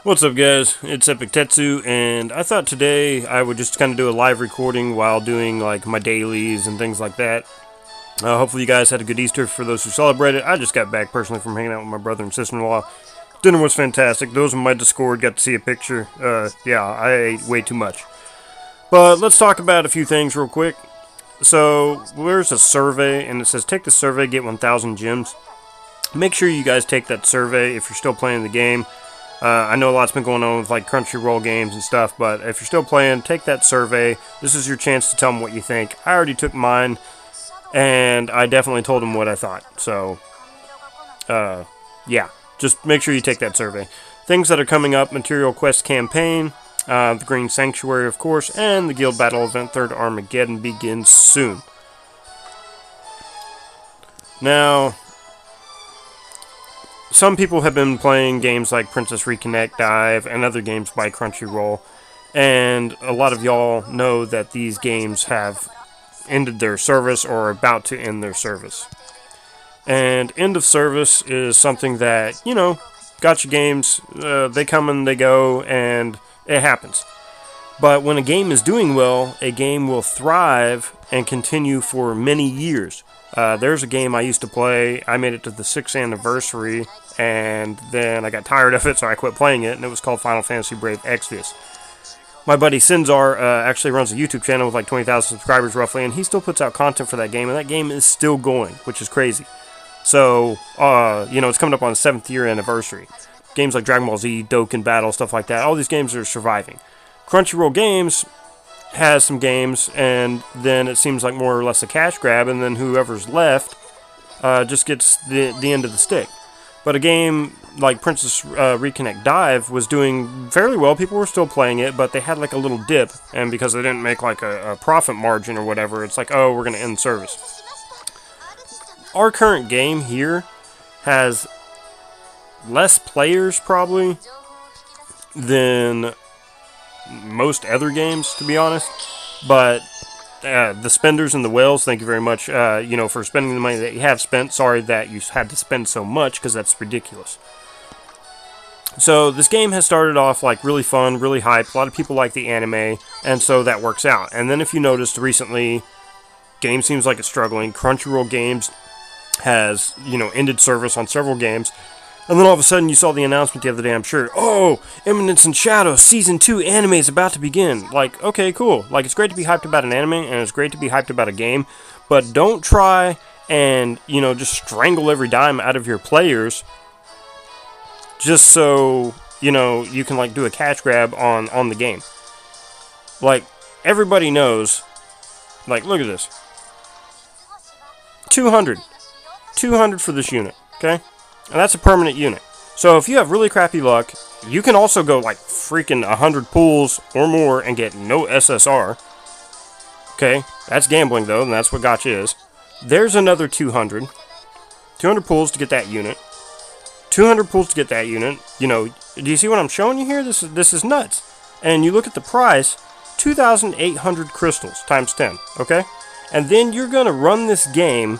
What's up, guys? It's Epic Tetsu, and I thought today I would just kind of do a live recording while doing like my dailies and things like that. Hopefully you guys had a good Easter for those who celebrated. I just got back personally from hanging out with my brother and sister-in-law. Dinner was fantastic. Those in my Discord got to see a picture. Yeah, I ate way too much. But let's talk about a few things real quick. So, there's a survey, and it says, take the survey, get 1,000 gems. Make sure you guys take that survey if you're still playing the game. I know a lot's been going on with like Crunchyroll Games and stuff, but if you're still playing, take that survey. This is your chance to tell them what you think. I already took mine, and I definitely told them what I thought. So, yeah, just make sure you take that survey. Things that are coming up: Material Quest Campaign, the Green Sanctuary, of course, and the Guild Battle Event 3rd Armageddon begins soon. Now, some people have been playing games like Princess Reconnect Dive and other games by Crunchyroll, and a lot of y'all know that these games have ended their service or are about to end their service. And end of service is something that, you know, gacha games, they come and they go, and it happens. But when a game is doing well, a game will thrive and continue for many years. There's a game I used to play. I made it to the 6th anniversary, and then I got tired of it, so I quit playing it, and it was called Final Fantasy Brave Exvius. My buddy Sinzar actually runs a YouTube channel with like 20,000 subscribers roughly, and he still puts out content for that game, and that game is still going, which is crazy. So, you know, it's coming up on the 7th year anniversary. Games like Dragon Ball Z, Dokkan Battle, stuff like that, all these games are surviving. Crunchyroll Games has some games, and then it seems like more or less a cash grab, and then whoever's left just gets the end of the stick. But a game like Princess Reconnect Dive was doing fairly well. People were still playing it, but they had like a little dip, and because they didn't make like a profit margin or whatever, it's like, oh, we're going to end service. Our current game here has less players probably than most other games, to be honest, but the spenders and the whales, thank you very much, you know, for spending the money that you have spent. Sorry that you had to spend so much, because that's ridiculous. So this game has started off like really fun, really hyped. A lot of people like the anime, and so that works out. And then if you noticed recently, game seems like it's struggling. Crunchyroll Games has, you know, ended service on several games. And then all of a sudden you saw the announcement the other day, I'm sure, oh, Eminence and Shadow Season 2 anime is about to begin. Like, okay, cool. Like, it's great to be hyped about an anime, and it's great to be hyped about a game, but don't try and, you know, just strangle every dime out of your players just so, you know, you can, like, do a cash grab on the game. Like, everybody knows, like, look at this. 200. 200 for this unit, okay? And that's a permanent unit. So if you have really crappy luck, you can also go like freaking 100 pulls or more and get no SSR. Okay, that's gambling though, and that's what Gacha is. There's another 200. 200 pulls to get that unit. 200 pulls to get that unit. You know, do you see what I'm showing you here? This is nuts. And you look at the price, 2,800 crystals times 10, okay? And then you're going to run this game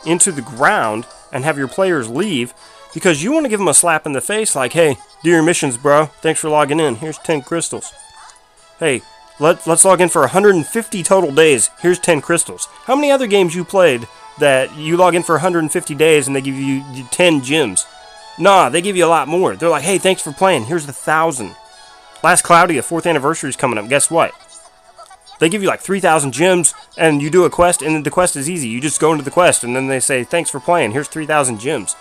into the ground and have your players leave because you want to give them a slap in the face like, hey, do your missions, bro. Thanks for logging in. Here's 10 crystals. Hey, let's log in for 150 total days. Here's 10 crystals. How many other games you played that you log in for 150 days and they give you 10 gems? Nah, they give you a lot more. They're like, hey, thanks for playing. Here's 1,000. Last Cloudia, 4th anniversary is coming up. Guess what? They give you like 3,000 gems, and you do a quest, and the quest is easy. You just go into the quest, and then they say, thanks for playing. Here's 3,000 gems.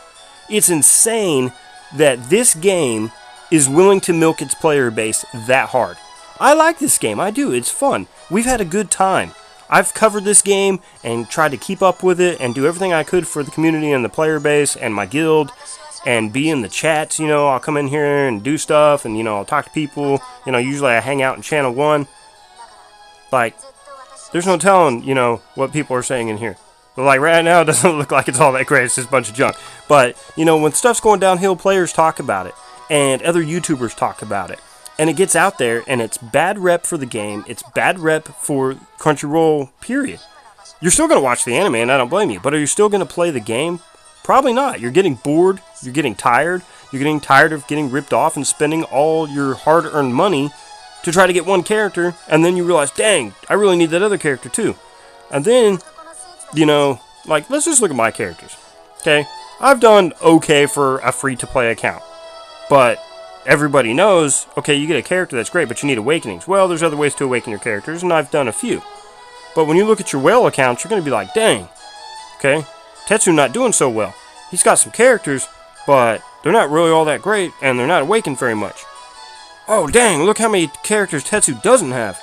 It's insane that this game is willing to milk its player base that hard. I like this game. I do. It's fun. We've had a good time. I've covered this game and tried to keep up with it and do everything I could for the community and the player base and my guild and be in the chats. You know, I'll come in here and do stuff, and, you know, I'll talk to people. You know, usually I hang out in Channel 1. Like, there's no telling, you know, what people are saying in here. But, like, right now, it doesn't look like it's all that great. It's just a bunch of junk. But, you know, when stuff's going downhill, players talk about it. And other YouTubers talk about it. And it gets out there, and it's bad rep for the game. It's bad rep for Crunchyroll, period. You're still going to watch the anime, and I don't blame you. But are you still going to play the game? Probably not. You're getting bored. You're getting tired. You're getting tired of getting ripped off and spending all your hard-earned money to try to get one character, and then you realize, dang, I really need that other character too. And then, you know, like, let's just look at my characters, okay? I've done okay for a free-to-play account, but everybody knows, okay, you get a character, that's great, but you need awakenings. Well, there's other ways to awaken your characters, and I've done a few. But when you look at your whale accounts, you're going to be like, dang, okay, Tetsu not doing so well. He's got some characters, but they're not really all that great, and they're not awakened very much. Oh, dang, look how many characters Tetsu doesn't have.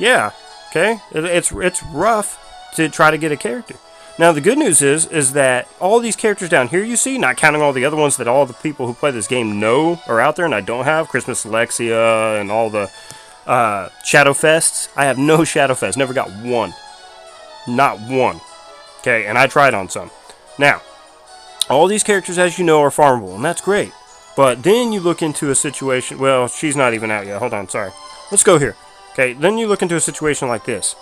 Yeah, okay, it's rough to try to get a character. Now, the good news is that all these characters down here you see, not counting all the other ones that all the people who play this game know are out there and I don't have, Christmas Alexia and all the Shadowfests. I have no Shadowfest, never got one. Not one. Okay, and I tried on some. Now, all these characters, as you know, are farmable, and that's great. But then you look into a situation, well, she's not even out yet. Hold on, sorry. Let's go here. Okay, then you look into a situation like this.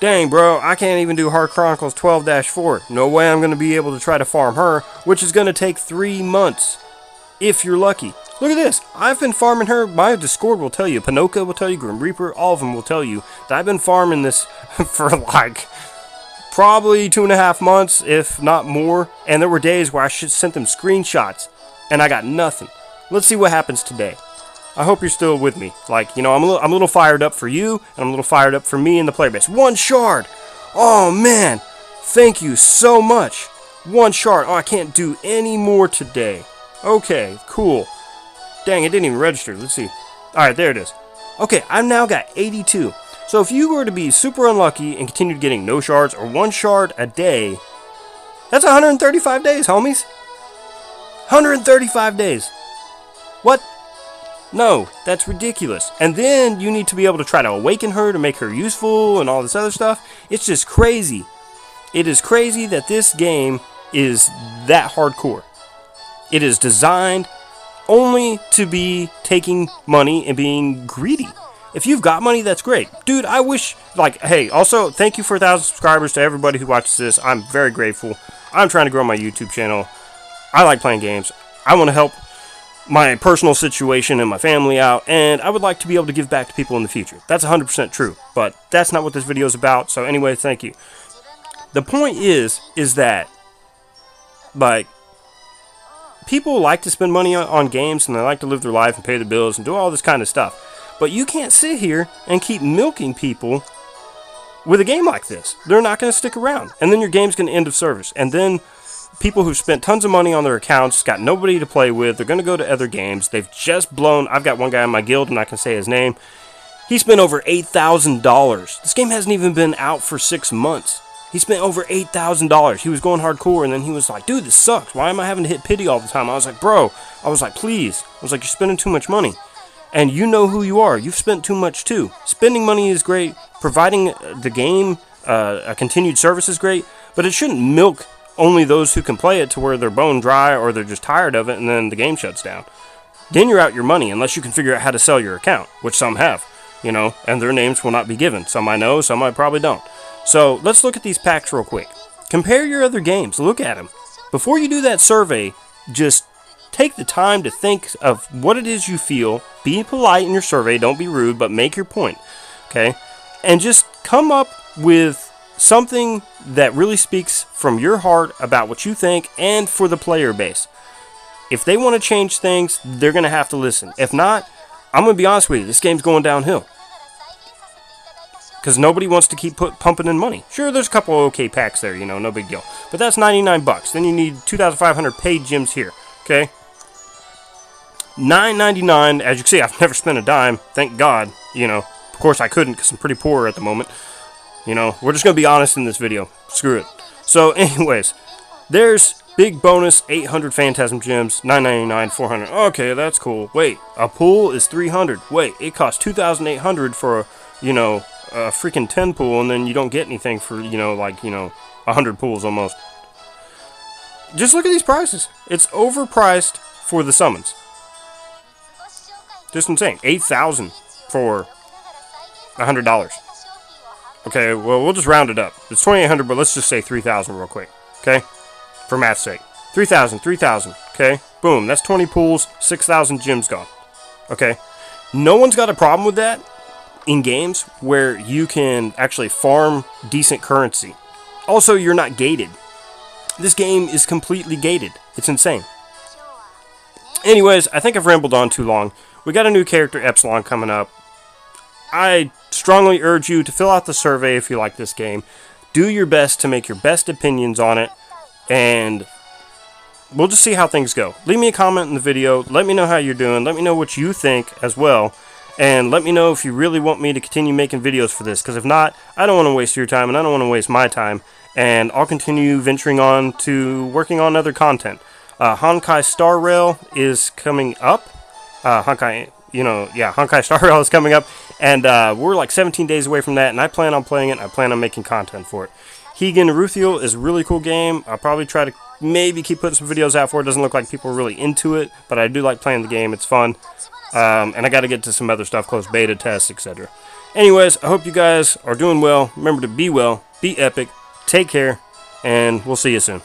Dang, bro, I can't even do Heart Chronicles 12-4. No way I'm going to be able to try to farm her, which is going to take 3 months, if you're lucky. Look at this. I've been farming her. My Discord will tell you. Pinoca will tell you. Grim Reaper, all of them will tell you that I've been farming this for like probably 2.5 months, if not more. And there were days where I sent them screenshots, and I got nothing. Let's see what happens today. I hope you're still with me. Like, you know, I'm a little fired up for you, and I'm a little fired up for me and the player base. 1 shard! Oh, man! Thank you so much! 1 shard. Oh, I can't do any more today. Okay, cool. Dang, it didn't even register. Let's see. Alright, there it is. Okay, I've now got 82. So if you were to be super unlucky and continued getting no shards or 1 shard a day, that's 135 days, homies. 135 days. What? No, that's ridiculous. And then you need to be able to try to awaken her to make her useful and all this other stuff. It's just crazy. It is crazy that this game is that hardcore. It is designed only to be taking money and being greedy. If you've got money, that's great. Dude, I wish, like, hey, also, thank you for 1,000 subscribers to everybody who watches this. I'm very grateful. I'm trying to grow my YouTube channel. I like playing games. I want to help my personal situation and my family out, and I would like to be able to give back to people in the future. That's 100% true, but that's not what this video is about, so anyway, thank you. The point is that, like, people like to spend money on games, and they like to live their life and pay their bills and do all this kind of stuff, but you can't sit here and keep milking people with a game like this. They're not going to stick around, and then your game's going to end of service, and then people who've spent tons of money on their accounts, got nobody to play with, they're going to go to other games. They've just blown, I've got one guy in my guild, and I can say his name. He spent over $8,000. This game hasn't even been out for 6 months. He spent over $8,000. He was going hardcore, and then he was like, dude, this sucks. Why am I having to hit pity all the time? I was like, bro, I was like, please. I was like, you're spending too much money. And you know who you are. You've spent too much, too. Spending money is great. Providing the game a continued service is great, but it shouldn't milk only those who can play it to where they're bone dry or they're just tired of it and then the game shuts down. Then you're out your money unless you can figure out how to sell your account, which some have, you know, and their names will not be given. Some I know, some I probably don't. So let's look at these packs real quick. Compare your other games. Look at them. Before you do that survey, just take the time to think of what it is you feel. Be polite in your survey. Don't be rude, but make your point. Okay? And just come up with something that really speaks from your heart about what you think and for the player base. If they want to change things, they're going to have to listen. If not, I'm going to be honest with you, this game's going downhill. Because nobody wants to keep pumping in money. Sure, there's a couple okay packs there, you know, no big deal. But that's 99 bucks. Then you need 2,500 paid gems here, okay? $9.99, as you can see, I've never spent a dime, thank God, you know. Of course I couldn't because I'm pretty poor at the moment. You know, we're just going to be honest in this video. Screw it. So, anyways, there's big bonus, 800 Phantasm Gems, $9.99, 400. Okay, that's cool. Wait, a pool is 300. Wait, it costs 2,800 for, you know, a freaking 10 pool, and then you don't get anything for, you know, like, you know, 100 pools almost. Just look at these prices. It's overpriced for the summons. Just insane. 8,000 for $100. Okay, well, we'll just round it up. It's 2,800, but let's just say 3,000 real quick, okay? For math's sake. 3,000, okay? Okay, boom, that's 20 pools, 6,000 gems gone. Okay, no one's got a problem with that in games where you can actually farm decent currency. Also, you're not gated. This game is completely gated. It's insane. Anyways, I think I've rambled on too long. We got a new character, Epsilon, coming up. I strongly urge you to fill out the survey if you like this game. Do your best to make your best opinions on it, and we'll just see how things go. Leave me a comment in the video. Let me know how you're doing. Let me know what you think as well. And let me know if you really want me to continue making videos for this. Because if not, I don't want to waste your time, and I don't want to waste my time. And I'll continue venturing on to working on other content. Honkai Star Rail is coming up. Honkai Star Rail is coming up. And we're like 17 days away from that. And I plan on playing it. I plan on making content for it. Higan Ruthiel is a really cool game. I'll probably try to maybe keep putting some videos out for it. Doesn't look like people are really into it, but I do like playing the game. It's fun. And I got to get to some other stuff, close beta tests, etc. Anyways, I hope you guys are doing well. Remember to be well, be epic, take care, and we'll see you soon.